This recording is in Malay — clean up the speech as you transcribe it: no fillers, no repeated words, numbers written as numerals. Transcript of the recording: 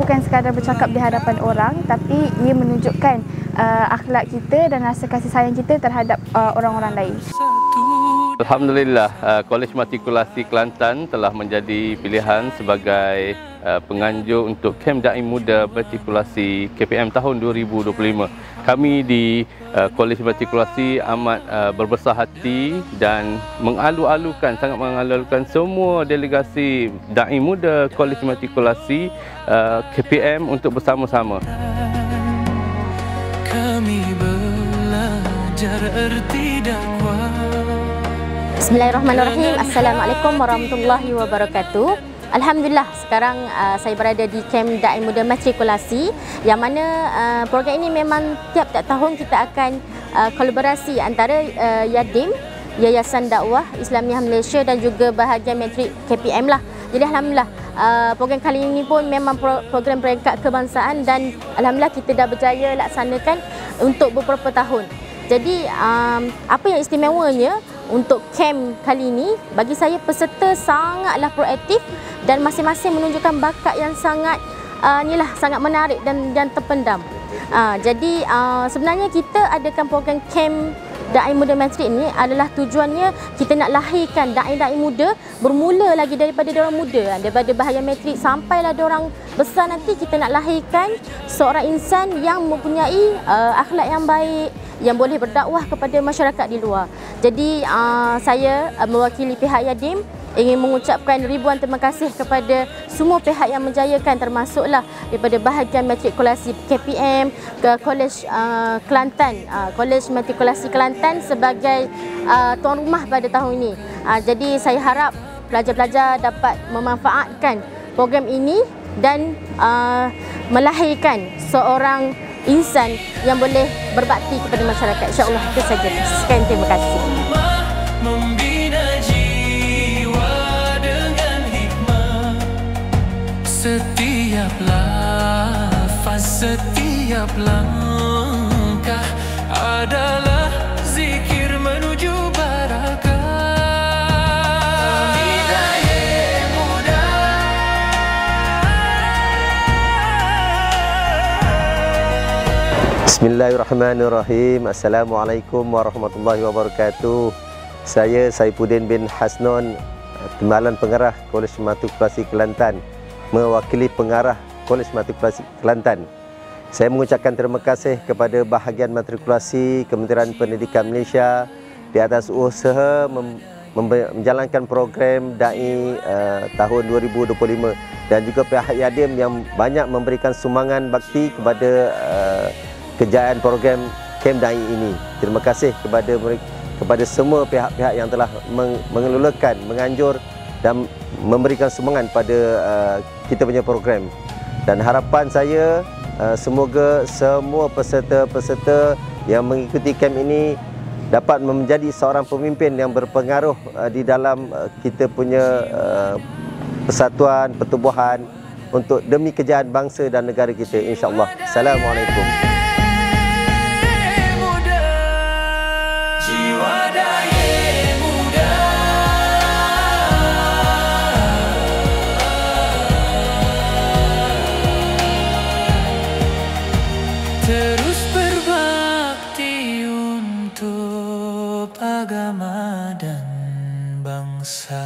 bukan sekadar bercakap di hadapan orang, tapi ia menunjukkan akhlak kita dan rasa kasih sayang kita terhadap orang-orang lain. Alhamdulillah, Kolej Matrikulasi Kelantan telah menjadi pilihan sebagai penganjur untuk Kem Da'i Muda Matrikulasi KPM tahun 2025. Kami di Kolej Matrikulasi amat berbesar hati dan sangat mengalu-alukan semua delegasi Da'i Muda Kolej Matrikulasi KPM untuk bersama-sama. Kami belajar erti dakwah. Bismillahirrahmanirrahim. Assalamualaikum warahmatullahi wabarakatuh. Alhamdulillah, sekarang saya berada di Kem Da'i Muda Matrikulasi, yang mana program ini memang tiap-tiap tahun kita akan kolaborasi antara Yadim, Yayasan Dakwah Islamiah Malaysia, dan juga bahagian Matrik KPM lah. Jadi alhamdulillah, program kali ini pun memang program peringkat kebangsaan, dan alhamdulillah kita dah berjaya laksanakan untuk beberapa tahun. Jadi apa yang istimewanya untuk camp kali ini, bagi saya peserta sangatlah proaktif dan masing-masing menunjukkan bakat yang sangat sangat menarik dan terpendam. Jadi sebenarnya kita adakan program camp Da'i Muda Matrik ini adalah tujuannya kita nak lahirkan da'i-da'i muda, bermula lagi daripada diorang muda, daripada bahagian matrik sampailah diorang besar nanti. Kita nak lahirkan seorang insan yang mempunyai akhlak yang baik, yang boleh berdakwah kepada masyarakat di luar. Jadi saya mewakili pihak Yadim ingin mengucapkan ribuan terima kasih kepada semua pihak yang menjayakan, termasuklah daripada bahagian matrikulasi KPM ke Kolej Kelantan, Kolej Matrikulasi Kelantan sebagai tuan rumah pada tahun ini. Jadi saya harap pelajar-pelajar dapat memanfaatkan program ini dan melahirkan seorang insan yang boleh berbakti kepada masyarakat. InsyaAllah itu saja. Sekian, terima kasih. Membina jiwa dengan hikmah. Setiap lafaz, setiap langkah adalah zikir menuju barakah. Bismillahirrahmanirrahim. Assalamualaikum warahmatullahi wabarakatuh. Saya Saifuddin bin Hasnon, Timbalan Pengarah Kolej Matrikulasi Kelantan, mewakili pengarah Kolej Matrikulasi Kelantan. Saya mengucapkan terima kasih kepada bahagian matrikulasi Kementerian Pendidikan Malaysia di atas usaha menjalankan program Da'i tahun 2025, dan juga pihak Yadim yang banyak memberikan sumbangan bakti kepada kejayaan program Kem Da'i ini. Terima kasih kepada semua pihak-pihak yang telah mengelolakan, menganjur dan memberikan sumbangan pada kita punya program. Dan harapan saya semoga semua peserta-peserta yang mengikuti kem ini dapat menjadi seorang pemimpin yang berpengaruh di dalam kita punya persatuan, pertubuhan untuk demi kejayaan bangsa dan negara kita, insya-Allah. Assalamualaikum. Terus berbakti untuk agama dan bangsa.